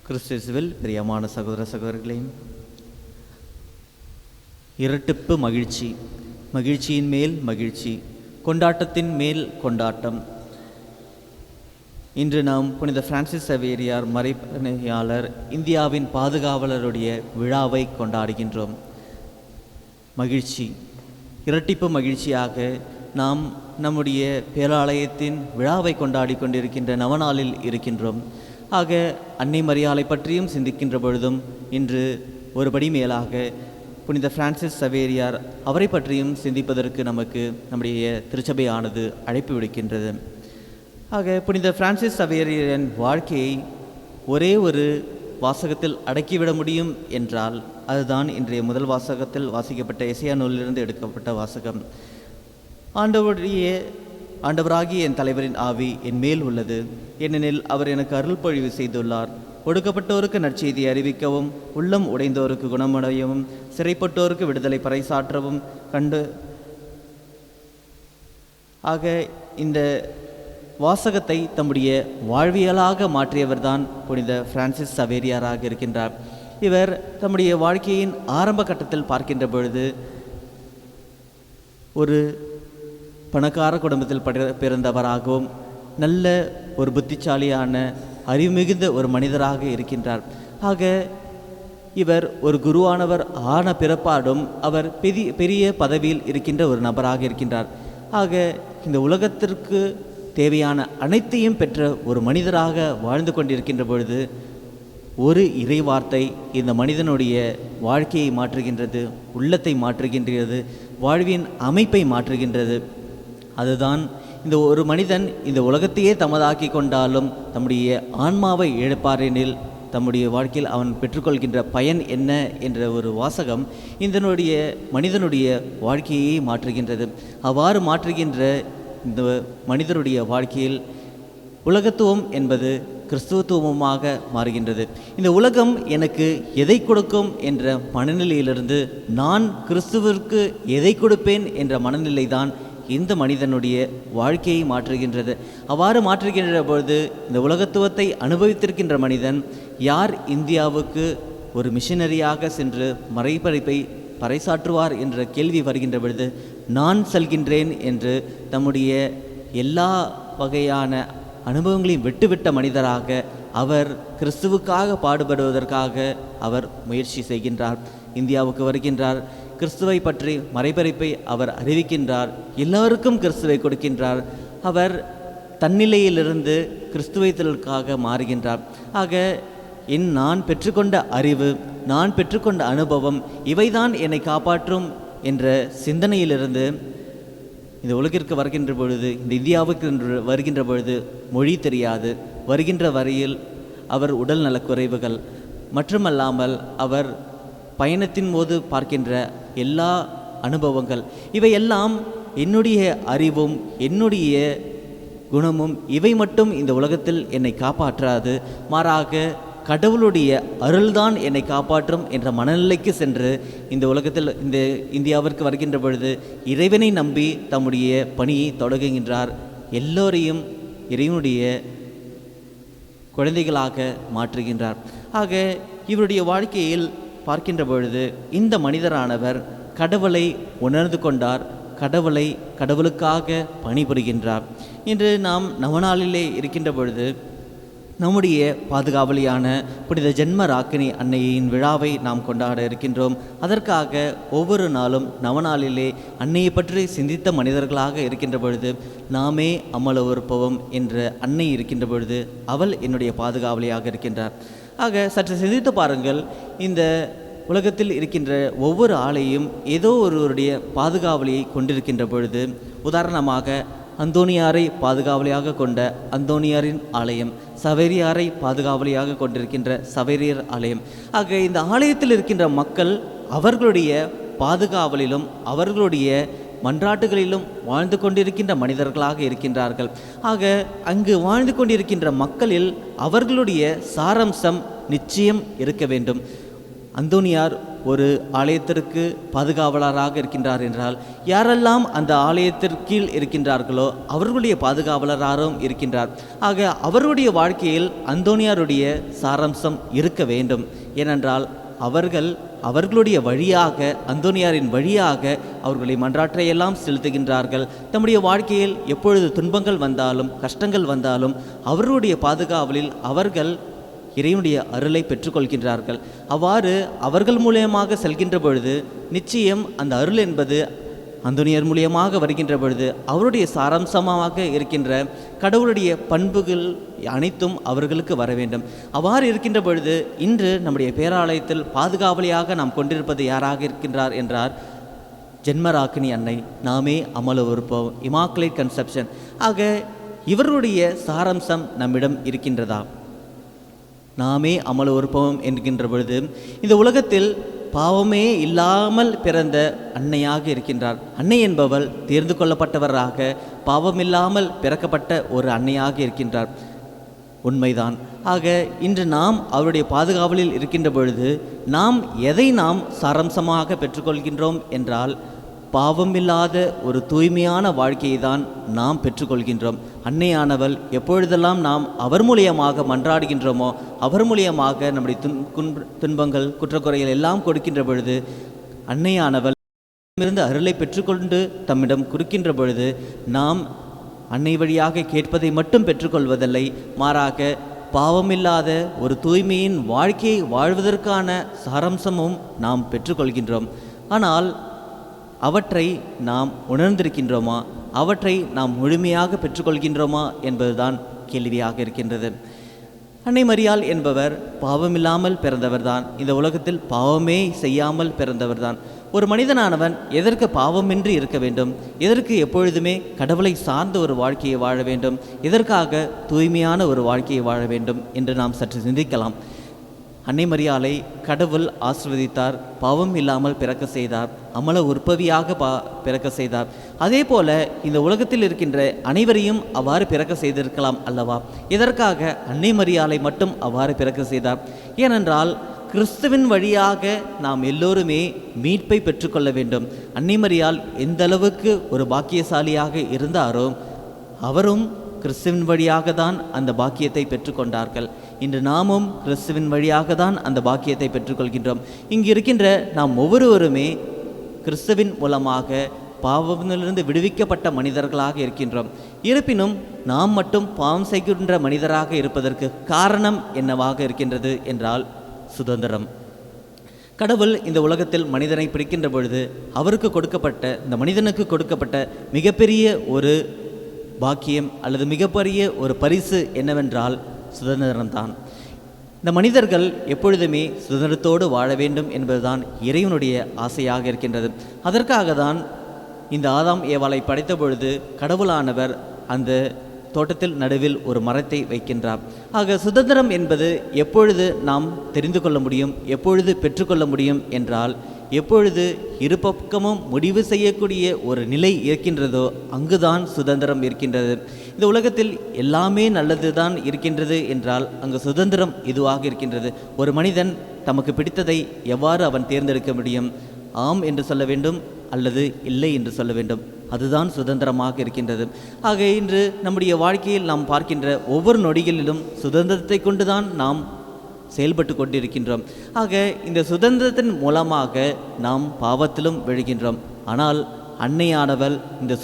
கிறிஸ்துவில் பிரியமான சகோதர சகோதரர்களே, இரட்டிப்பு மகிழ்ச்சி, மகிழ்ச்சியின் மேல் மகிழ்ச்சி, கொண்டாட்டத்தின் மேல் கொண்டாட்டம். இன்று நாம் புனித பிரான்சிஸ் சவேரியார் மறைப்பணியாளர், இந்தியாவின் பாதுகாவலருடைய விழாவை கொண்டாடுகின்றோம். மகிழ்ச்சி, இரட்டிப்பு மகிழ்ச்சியாக நாம் நம்முடைய பேராலயத்தின் விழாவை கொண்டாடி கொண்டிருக்கின்ற நவநாளில் இருக்கின்றோம். ஆக அன்னை மரியாளை பற்றியும் சிந்திக்கின்ற பொழுதும் இன்று ஒருபடி மேலாக புனித பிரான்சிஸ் சவேரியார் அவரை பற்றியும் சிந்திப்பதற்கு நமக்கு நம்முடைய திருச்சபையானது அழைப்பு விடுக்கின்றது. ஆக புனித பிரான்சிஸ் சவேரியாரின் வாழ்க்கையை ஒரே ஒரு வாசகத்தில் அடக்கிவிட முடியும் என்றால் அதுதான் இன்றைய முதல் வாசகத்தில் வாசிக்கப்பட்ட எசையா நூலிலிருந்து எடுக்கப்பட்ட வாசகம். ஆண்டவராகிய என் தலைவரின் ஆவி என் மேல் உள்ளது, ஏனெனில் அவர் எனக்கு அருள் பொழிவு செய்துள்ளார். ஒடுக்கப்பட்டோருக்கு நற்செய்தியை அறிவிக்கவும், உள்ளம் உடைந்தோருக்கு குணமடையவும், சிறைப்பட்டோருக்கு விடுதலை பறைசாற்றவும் ஆக இந்த வாசகத்தை தம்முடைய வாழ்வியலாக மாற்றியவர்தான் புனித பிரான்சிஸ் சவேரியாராக இருக்கின்றார். இவர் தம்முடைய வாழ்க்கையின் ஆரம்ப கட்டத்தில் பார்க்கின்ற பொழுது ஒரு பணக்கார குடும்பத்தில் பிறந்தவராகவும் நல்ல ஒரு புத்திசாலியான அறிவுமிகுந்த ஒரு மனிதராக இருக்கின்றார். ஆக இவர் ஒரு குருவானவர் ஆன பிறப்பாடும் அவர் பெரிய பதவியில் இருக்கின்ற ஒரு நபராக இருக்கின்றார். ஆக இந்த உலகத்திற்கு தேவையான அனைத்தையும் பெற்ற ஒரு மனிதராக வாழ்ந்து கொண்டிருக்கின்ற பொழுது ஒரு இறைவார்த்தை இந்த மனிதனுடைய வாழ்க்கையை மாற்றுகின்றது, உள்ளத்தை மாற்றுகின்றது, வாழ்வின் அமைப்பை மாற்றுகின்றது. அதுதான் இந்த ஒரு மனிதன் இந்த உலகத்தையே தமதாக்கி கொண்டாலும் தம்முடைய ஆன்மாவை இழப்பாரெனில் தம்முடைய வாழ்க்கையில் அவன் பெற்றுக்கொள்கின்ற பயன் என்ன என்ற ஒரு வாசகம் இதனுடைய மனிதனுடைய வாழ்க்கையை மாற்றுகின்றது. அவ்வாறு மாற்றுகின்ற இந்த மனிதனுடைய வாழ்க்கையில் உலகத்துவம் என்பது கிறிஸ்துவத்துவமாக மாறுகின்றது. இந்த உலகம் எனக்கு எதை கொடுக்கும் என்ற மனநிலையிலிருந்து நான் கிறிஸ்துவிற்கு எதை கொடுப்பேன் என்ற மனநிலை தான் இந்த மனிதனுடைய வாழ்க்கையை மாற்றுகின்றது. அவ்வாறு மாற்றுகின்ற பொழுது இந்த உலகத்துவத்தை அனுபவித்திருக்கின்ற மனிதன் யார் இந்தியாவுக்கு ஒரு மிஷனரியாக சென்று மறைபறிப்பை பறைசாற்றுவார் என்ற கேள்வி வருகின்ற பொழுது நான் செல்கின்றேன் என்று தம்முடைய எல்லா வகையான அனுபவங்களையும் விட்டுவிட்ட மனிதராக அவர் கிறிஸ்துவுக்காக பாடுபடுவதற்காக அவர் முயற்சி செய்கின்றார். இந்தியாவுக்கு வருகின்றார், கிறிஸ்துவை பற்றி மறைபறிப்பை அவர் அறிவிக்கின்றார், எல்லோருக்கும் கிறிஸ்துவை கொடுக்கின்றார். அவர் தன்னிலையிலிருந்து கிறிஸ்துவத்திற்காக மாறுகின்றார். ஆக நான் பெற்றுக்கொண்ட அறிவு, நான் பெற்றுக்கொண்ட அனுபவம் இவைதான் என்னை காப்பாற்றும் என்ற சிந்தனையிலிருந்து இந்த உலகிற்கு வருகின்ற பொழுது, இந்த இந்தியாவுக்கு வருகின்ற பொழுது மொழி தெரியாது, வருகின்ற வரையில் அவர் உடல் நலக்குறைவுகள் மட்டுமல்லாமல் அவர் பயணத்தின் போது பார்க்கின்ற எல்லா அனுபவங்கள் இவையெல்லாம் என்னுடைய அறிவும் என்னுடைய குணமும் இவை மட்டும் இந்த உலகத்தில் என்னை காப்பாற்றாது, மாறாக கடவுளுடைய அருள்தான் என்னை காப்பாற்றும் என்ற மனநிலைக்கு சென்று இந்த உலகத்தில் இந்த இந்தியாவிற்கு வருகின்ற பொழுது இறைவனை நம்பி தம்முடைய பணியை தொடங்குகின்றார். எல்லோரையும் இறைவனுடைய குழந்தைகளாக மாற்றுகின்றார். ஆக இவருடைய வாழ்க்கையில் பார்க்கின்ற பொழுது இந்த மனிதரானவர் கடவுளை உணர்ந்து கொண்டார், கடவுளுக்காக பணிபுரிகின்றார். இன்று நாம் நவநாளிலே இருக்கின்ற பொழுது நம்முடைய பாதுகாவலியான புனித ஜென்ம ராக்கினி அன்னையின் விழாவை நாம் கொண்டாட இருக்கின்றோம். அதற்காக ஒவ்வொரு நாளும் நவநாளிலே அன்னையை பற்றி சிந்தித்த மனிதர்களாக இருக்கின்ற பொழுது நாமே அமலவருப்பவம் என்ற அன்னை இருக்கின்ற பொழுது அவள் என்னுடைய பாதுகாவலியாக இருக்கின்றார். ஆக சற்று சிந்தித்து பாருங்கள், இந்த உலகத்தில் இருக்கின்ற ஒவ்வொரு ஆளையும் ஏதோ ஒருவருடைய பாதுகாவலியை கொண்டிருக்கின்ற பொழுது, உதாரணமாக அந்தோனியாரை பாதுகாவலியாக கொண்ட அந்தோனியாரின் ஆலயம், சவேரியாரை பாதுகாவலியாக கொண்டிருக்கின்ற சவேரியார் ஆலயம். ஆக இந்த ஆலயத்தில் இருக்கின்ற மக்கள் அவர்களுடைய பாதுகாவலிலும் அவர்களுடைய மன்றாட்டுகளிலும் வாழ்ந்து கொண்டிருக்கின்ற மனிதர்களாக இருக்கின்றார்கள். ஆக அங்கு வாழ்ந்து கொண்டிருக்கின்ற மக்களில் அவர்களுடைய சாரம்சம் நிச்சயம் இருக்க வேண்டும். அந்தோனியார் ஒரு ஆலயத்திற்கு பாதுகாவலராக இருக்கின்றார் என்றால், யாரெல்லாம் அந்த ஆலயத்திற்கீழ் இருக்கின்றார்களோ அவர்களுடைய பாதுகாவலராகவும் இருக்கின்றார். ஆக அவருடைய வாழ்க்கையில் அந்தோனியாருடைய சாராம்சம் இருக்க வேண்டும். ஏனென்றால் அவர்களுடைய வழியாக, அந்தோனியாரின் வழியாக அவர்களை மன்றாற்றையெல்லாம் செலுத்துகின்றார்கள். தம்முடைய வாழ்க்கையில் எப்பொழுது துன்பங்கள் வந்தாலும் கஷ்டங்கள் வந்தாலும் அவர்களுடைய பாதுகாவலில் அவர்கள் இறைவனுடைய அருளை பெற்றுக்கொள்கின்றார்கள். அவ்வாறு அவர்கள் மூலியமாக செல்கின்ற பொழுது நிச்சயம் அந்த அருள் என்பது அந்தோனியார் மூலியமாக வருகின்ற பொழுது அவருடைய சாராம்சமாக இருக்கின்ற கடவுளுடைய பண்புகள் அனைத்தும் அவர்களுக்கு வர வேண்டும். அவ்வாறு இருக்கின்ற பொழுது இன்று நம்முடைய பேராலயத்தில் பாதுகாவலியாக நாம் கொண்டிருப்பது யாராக இருக்கின்றார் என்றார், ஜென்மராக்கினி அன்னை, நாமே அமல உறுப்போம், இமாக்குலேட் கன்செப்ஷன். ஆக இவருடைய சாராம்சம் நம்மிடம் இருக்கின்றதா? நாமே அமல உறுப்போம் என்கின்ற பொழுது இந்த உலகத்தில் பாவமே இல்லாமல் பிறந்த அன்னையாக இருக்கின்றார். அன்னை என்பவள் தேர்ந்து கொள்ளப்பட்டவராக பாவமில்லாமல் பிறக்கப்பட்ட ஒரு அன்னையாக இருக்கின்றார். உண்மைதான். ஆக இன்று நாம் அவருடைய பாதுகாவலில் இருக்கின்ற பொழுது எதை நாம் சாராம்சமாக பெற்றுக்கொள்கின்றோம் என்றால், பாவமில்லாத ஒரு தூய்மையான வாழ்க்கையை தான் நாம் பெற்றுக்கொள்கின்றோம். அன்னையானவள் எப்பொழுதெல்லாம் நாம் அவர் மூலியமாக மன்றாடுகின்றோமோ, அவர் மூலியமாக நம்முடைய துன்பங்கள் குற்றக்குறைகள் எல்லாம் கொடுக்கின்ற பொழுது அன்னையானவள் இருந்து அருளை பெற்றுக்கொண்டு தம்மிடம் கொடுக்கின்ற பொழுது நாம் அன்னை வழியாக கேட்பதை மட்டும் பெற்றுக்கொள்வதில்லை, மாறாக பாவமில்லாத ஒரு தூய்மையின் வாழ்க்கையை வாழ்வதற்கான சாராம்சமும் நாம் பெற்றுக்கொள்கின்றோம். ஆனால் அவற்றை நாம் உணர்ந்திருக்கின்றோமா? அவற்றை நாம் முழுமையாக பெற்றுக்கொள்கின்றோமா என்பதுதான் கேள்வியாக இருக்கின்றது. அன்னை மரியாள் என்பவர் பாவமில்லாமல் பிறந்தவர்தான். இந்த உலகத்தில் பாவமே செய்யாமல் பிறந்தவர்தான். ஒரு மனிதனானவன் எதற்கு பாவமின்றி இருக்க வேண்டும்? எதற்கு எப்பொழுதுமே கடவுளை சார்ந்த ஒரு வாழ்க்கையை வாழ வேண்டும்? எதற்காக தூய்மையான ஒரு வாழ்க்கையை வாழ வேண்டும் என்று நாம் சற்று சிந்திக்கலாம். அன்னை மரியாளை கடவுள் ஆசீர்வதித்தார், பாவம் இல்லாமல் பிறக்க செய்தார், அமல உற்பவியாக பிறக்க செய்தார். அதே போல இந்த உலகத்தில் இருக்கின்ற அனைவரையும் அவ்வாறு பிறக்க செய்திருக்கலாம் அல்லவா? இதற்காக அன்னை மரியாளை மட்டும் அவ்வாறு பிறக்க செய்தார். ஏனென்றால் கிறிஸ்துவின் வழியாக நாம் எல்லோருமே மீட்பை பெற்றுக்கொள்ள வேண்டும். அன்னை மரியாள் எந்த அளவுக்கு ஒரு பாக்கியசாலியாக இருந்தாரோ அவரும் கிறிஸ்துவின் வழியாக தான் அந்த பாக்கியத்தை பெற்றுக்கொண்டார்கள். இன்று நாமும் கிறிஸ்துவின் வழியாக தான் அந்த பாக்கியத்தை பெற்றுக்கொள்கின்றோம். இங்கு இருக்கின்ற நாம் ஒவ்வொருவருமே கிறிஸ்துவின் மூலமாக பாவத்திலிருந்து விடுவிக்கப்பட்ட மனிதர்களாக இருக்கின்றோம். இருப்பினும் நாம் மட்டும் பாவம் செய்கின்ற மனிதராக இருப்பதற்கு காரணம் என்னவாக இருக்கின்றது என்றால் சுதந்திரம். கடவுள் இந்த உலகத்தில் மனிதனை பிடிக்கின்ற பொழுது அவருக்கு கொடுக்கப்பட்ட, இந்த மனிதனுக்கு கொடுக்கப்பட்ட மிகப்பெரிய ஒரு பாக்கியம் அல்லது மிகப்பெரிய ஒரு பரிசு என்னவென்றால் சுதந்திரம்தான். இந்த மனிதர்கள் எப்பொழுதுமே சுதந்திரத்தோடு வாழ வேண்டும் என்பதுதான் இறைவனுடைய ஆசையாக இருக்கின்றது. அதற்காக தான் இந்த ஆதாம் ஏவாளை படைத்த பொழுது கடவுளானவர் அந்த தோட்டத்தில் நடுவில் ஒரு மரத்தை வைக்கின்றார். ஆக சுதந்திரம் என்பது எப்பொழுது நாம் தெரிந்து கொள்ள முடியும், எப்பொழுது பெற்றுக்கொள்ள முடியும் என்றால், எப்பொழுது இரு பக்கமும் முடிவு செய்யக்கூடிய ஒரு நிலை இருக்கின்றதோ அங்குதான் சுதந்திரம் இருக்கின்றது. இந்த உலகத்தில் எல்லாமே நல்லது தான் இருக்கின்றது என்றால் அங்கு சுதந்திரம் இதுவாக இருக்கின்றது. ஒரு மனிதன் தமக்கு பிடித்ததை எவ்வாறு அவன் தேர்ந்தெடுக்க முடியும்? ஆம் என்று சொல்ல வேண்டும் அல்லது இல்லை என்று சொல்ல வேண்டும். அதுதான் சுதந்திரமாக இருக்கின்றது. ஆக இன்று நம்முடைய வாழ்க்கையில் நாம் பார்க்கின்ற ஒவ்வொரு நொடிகளிலும் சுதந்திரத்தை கொண்டுதான் நாம் செயல்பட்டு கொண்டிருக்கின்றோம். ஆக இந்த சுதந்திரத்தின் மூலமாக நாம் பாவத்திலும் விழுகின்றோம். ஆனால் அன்னையானவள் இந்த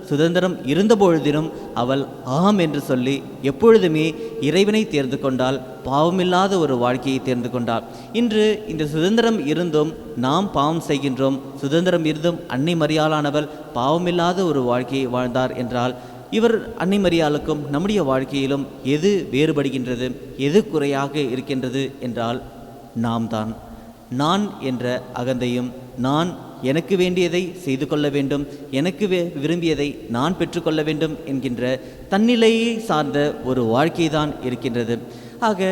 சுதந்திரம் இருந்தபொழுதிலும் அவள் ஆம் என்று சொல்லி எப்பொழுதுமே இறைவனை தேர்ந்து கொண்டால், பாவமில்லாத ஒரு வாழ்க்கையை தேர்ந்து கொண்டாள். இன்று இந்த சுதந்திரம் இருந்தும் நாம் பாவம் செய்கின்றோம். சுதந்திரம் இருந்தும் அன்னை மரியாளானவள் பாவமில்லாத ஒரு வாழ்க்கையை வாழ்ந்தார் என்றால், இவர் அன்னை மரியாளுக்கும் நம்முடைய வாழ்க்கையிலும் எது வேறுபடுகின்றது, எது குறையாக இருக்கின்றது என்றால் நாம் தான். நான் என்ற அகந்தையும், நான் எனக்கு வேண்டியதை செய்து கொள்ள வேண்டும், எனக்கு விரும்பியதை நான் பெற்றுக்கொள்ள வேண்டும் என்கின்ற தன்னிலையை சார்ந்த ஒரு வாழ்க்கை தான் இருக்கின்றது. ஆக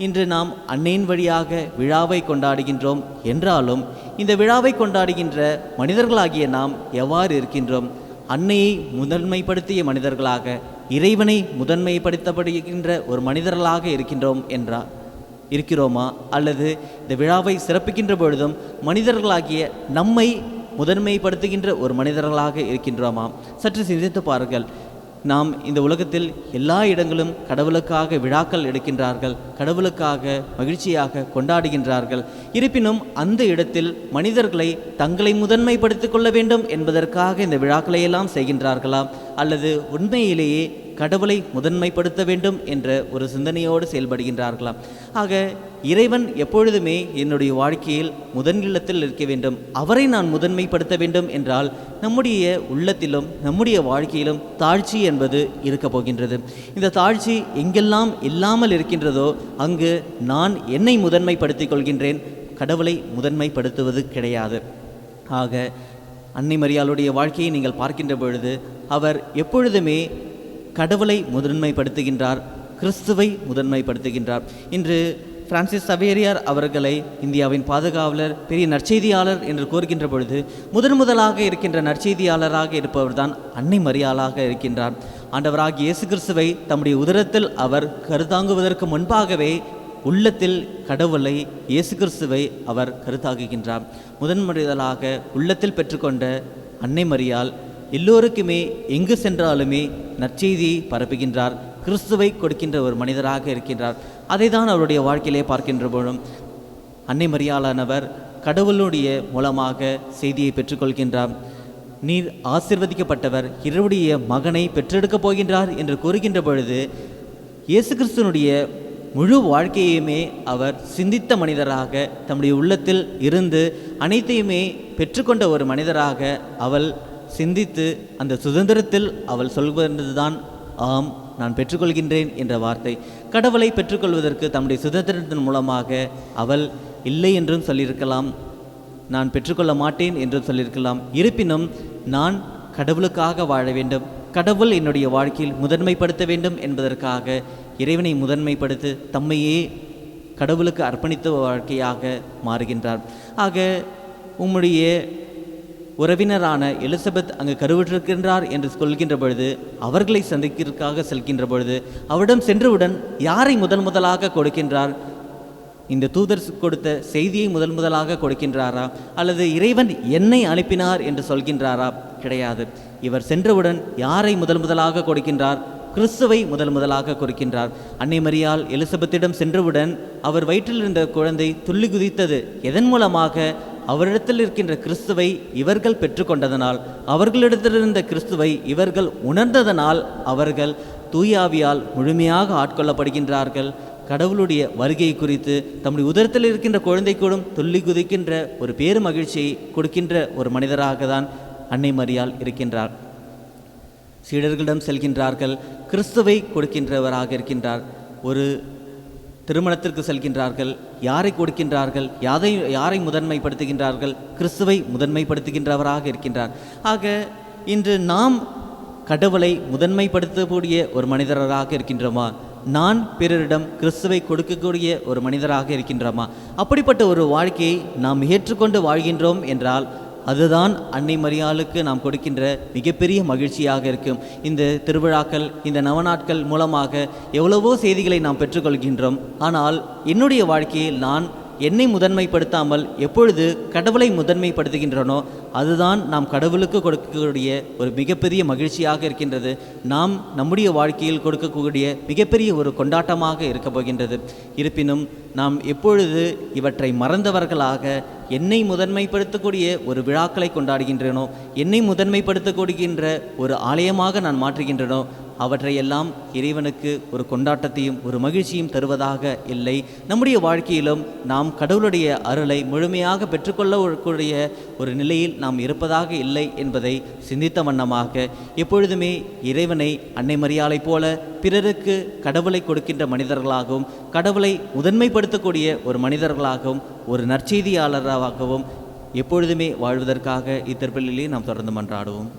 இன்று நாம் அன்னையின் வழியாக விழாவை கொண்டாடுகின்றோம் என்றாலும் இந்த விழாவை கொண்டாடுகின்ற மனிதர்களாகிய நாம் எவ்வாறு இருக்கின்றோம்? அன்னையை முதன்மைப்படுத்திய மனிதர்களாக, இறைவனை முதன்மைப்படுத்தப்படுகின்ற ஒரு மனிதர்களாக இருக்கின்றோம் என்றால் இருக்கிறோமா? அல்லது இந்த விழாவை சிறப்பிக்கின்ற பொழுதும் மனிதர்களாகிய நம்மை முதன்மைப்படுத்துகின்ற ஒரு மனிதர்களாக இருக்கின்றோமா? சற்று சிந்தித்து பாருங்கள். நாம் இந்த உலகத்தில் எல்லா இடங்களும் கடவுளுக்காக விழாக்கள் எடுக்கின்றார்கள், கடவுளுக்காக மகிழ்ச்சியாக கொண்டாடுகின்றார்கள். இருப்பினும் அந்த இடத்தில் மனிதர்களை தங்களை முதன்மைப்படுத்திக் கொள்ள வேண்டும் என்பதற்காக இந்த விழாக்களை எல்லாம் செய்கின்றார்களா? அல்லது உண்மையிலேயே கடவுளை முதன்மைப்படுத்த வேண்டும் என்ற ஒரு சிந்தனையோடு செயல்படுகின்றார்களாம். ஆக இறைவன் எப்பொழுதுமே என்னுடைய வாழ்க்கையில் முதன்நிலத்தில் இருக்க வேண்டும், அவரை நான் முதன்மைப்படுத்த வேண்டும் என்றால் நம்முடைய உள்ளத்திலும் நம்முடைய வாழ்க்கையிலும் தாழ்ச்சி என்பது இருக்க போகின்றது. இந்த தாழ்ச்சி எங்கெல்லாம் இல்லாமல் இருக்கின்றதோ அங்கு நான் என்னை முதன்மைப்படுத்திக் கொள்கின்றேன், கடவுளை முதன்மைப்படுத்துவது கிடையாது. ஆக அன்னை மரியாளுடைய வாழ்க்கையை நீங்கள் பார்க்கின்ற பொழுது அவர் எப்பொழுதுமே கடவுளை முதன்மைப்படுத்துகின்றார், கிறிஸ்துவை முதன்மைப்படுத்துகின்றார். இன்று பிரான்சிஸ் சவேரியார் அவர்களை இந்தியாவின் பாதுகாவலர், பெரிய நற்செய்தியாளர் என்று கூறுகின்ற பொழுது முதலாக இருக்கின்ற நற்செய்தியாளராக இருப்பவர்தான் அன்னை மரியாளாக இருக்கின்றார். ஆண்டவராகிய இயேசு கிறிஸ்துவை தம்முடைய உதரத்தில் அவர் கருத்தாங்குவதற்கு முன்பாகவே உள்ளத்தில் கடவுளை, இயேசு கிறிஸ்துவை அவர் கருத்தாகுகின்றார். முதலாக உள்ளத்தில் பெற்றுக்கொண்ட அன்னை மரியாள் எல்லோருக்குமே எங்கு சென்றாலுமே நற்செய்தியை பரப்புகின்றார், கிறிஸ்துவை கொடுக்கின்ற ஒரு மனிதராக இருக்கின்றார். அதை தான் அவருடைய வாழ்க்கையிலே பார்க்கின்ற போதும் அன்னை மரியாளானவர் கடவுளுடைய மூலமாக செய்தியை பெற்றுக்கொள்கின்றார். நீர் ஆசீர்வதிக்கப்பட்டவர், இவருடைய மகனை பெற்றெடுக்கப் போகின்றார் என்று கூறுகின்ற பொழுது இயேசு கிறிஸ்துவனுடைய முழு வாழ்க்கையுமே அவர் சிந்தித்த மனிதராக, தம்முடைய உள்ளத்தில் இருந்து அனைத்தையுமே பெற்றுக்கொண்ட ஒரு மனிதராக அவள் சிந்தித்து அந்த சுதந்திரத்தில் அவள் சொல்வதுதான் ஆம், நான் பெற்றுக்கொள்கின்றேன் என்ற வார்த்தை. கடவுளை பெற்றுக்கொள்வதற்கு தம்முடைய சுதந்திரத்தின் மூலமாக அவள் இல்லை என்றும் சொல்லியிருக்கலாம், நான் பெற்றுக்கொள்ள மாட்டேன் என்றும் சொல்லியிருக்கலாம். இருப்பினும் நான் கடவுளுக்காக வாழ வேண்டும், கடவுள் என்னுடைய வாழ்க்கையில் முதன்மைப்படுத்த வேண்டும் என்பதற்காக இறைவனை முதன்மைப்படுத்தி தம்மையே கடவுளுக்கு அர்ப்பணித்த வாழ்க்கையாக மாறுகின்றார். ஆக உம்முடைய உறவினரான எலிசபெத் அங்கு கருவுற்றிருக்கின்றார் என்று சொல்கின்ற பொழுது அவர்களை சந்திக்கிறதுக்காக செல்கின்ற பொழுது அவரிடம் சென்றவுடன் யாரை முதலாக கொடுக்கின்றார்? இந்த தூதர் கொடுத்த செய்தியை முதலாக கொடுக்கின்றாரா? அல்லது இறைவன் என்னை அனுப்பினார் என்று சொல்கின்றாரா? கிடையாது. இவர் சென்றவுடன் யாரை முதலாக கொடுக்கின்றார்? கிறிஸ்துவை முதலாக கொடுக்கின்றார். அன்னை மரியாள் எலிசபெத்திடம் சென்றவுடன் அவர் வயிற்றில் இருந்த குழந்தை துள்ளி குதித்தது. எதன் மூலமாக? அவரிடத்தில் இருக்கின்ற கிறிஸ்துவை இவர்கள் பெற்றுக்கொண்டதனால், அவர்களிடத்திலிருந்த கிறிஸ்துவை இவர்கள் உணர்ந்ததனால் அவர்கள் தூயாவியால் முழுமையாக ஆட்கொள்ளப்படுகின்றார்கள். கடவுளுடைய வருகை குறித்து தம்முடைய உதரத்தில் இருக்கின்ற குழந்தை கூடும் துள்ளி குதிக்கின்ற ஒரு பேரு மகிழ்ச்சியை கொடுக்கின்ற ஒரு மனிதராக தான் அன்னை மரியாள் இருக்கின்றார். சீடர்களிடம் செல்கின்றார்கள், கிறிஸ்துவை கொடுக்கின்றவராக இருக்கின்றார். ஒரு திருமணத்திற்கு செல்கின்றார்கள், யாரை கொடுக்கின்றார்கள்? யாரை முதன்மைப்படுத்துகின்றார்கள்? கிறிஸ்துவை முதன்மைப்படுத்துகின்றவராக இருக்கின்றார். ஆக இன்று நாம் கடவுளை முதன்மைப்படுத்தக்கூடிய ஒரு மனிதராக இருக்கின்றோமா? நான் பிறரிடம் கிறிஸ்துவை கொடுக்கக்கூடிய ஒரு மனிதராக இருக்கின்றோமா? அப்படிப்பட்ட ஒரு வாழ்க்கையை நாம் ஏற்றுக்கொண்டு வாழ்கின்றோம் என்றால் அதுதான் அன்னை மரியாளுக்கு நாம் கொடுக்கின்ற மிகப்பெரிய மகிழ்ச்சியாக இருக்கும். இந்த திருவிழாக்கள், இந்த நவநாட்கள் மூலமாக எவ்வளவோ செய்திகளை நாம் பெற்றுக்கொள்கின்றோம். ஆனால் என்னுடைய வாழ்க்கையில் நான் என்னை முதன்மைப்படுத்தாமல் எப்பொழுது கடவுளை முதன்மைப்படுத்துகின்றனோ அதுதான் நாம் கடவுளுக்கு கொடுக்கக்கூடிய ஒரு மிகப்பெரிய மகிழ்ச்சியாக இருக்கின்றது. நாம் நம்முடைய வாழ்க்கையில் கொடுக்கக்கூடிய மிகப்பெரிய ஒரு கொண்டாட்டமாக இருக்க போகின்றது. இருப்பினும் நாம் எப்பொழுது இவற்றை மறந்தவர்களாக என்னை முதன்மைப்படுத்தக்கூடிய ஒரு விழாக்களை கொண்டாடுகின்றனோ, என்னை முதன்மைப்படுத்தக்கூடிய ஒரு ஆலயமாக நான் மாற்றுகின்றனோ, அவற்றையெல்லாம் இறைவனுக்கு ஒரு கொண்டாட்டத்தையும் ஒரு மகிழ்ச்சியும் தருவதாக இல்லை. நம்முடைய வாழ்க்கையிலும் நாம் கடவுளுடைய அருளை முழுமையாக பெற்றுக்கொள்ளக்கூடிய ஒரு நிலையில் நாம் இருப்பதாக இல்லை என்பதை சிந்தித்த வண்ணமாக எப்பொழுதுமே இறைவனை அன்னை மரியாளைப் போல பிறருக்கு கடவுளை கொடுக்கின்ற மனிதர்களாகவும், கடவுளை முதன்மைப்படுத்தக்கூடிய ஒரு மனிதர்களாகவும், ஒரு நற்செய்தியாளராகவும் எப்பொழுதுமே வாழ்வதற்காக இத்திருப்பலிலே நாம் தொடர்ந்து மன்றாடுவோம்.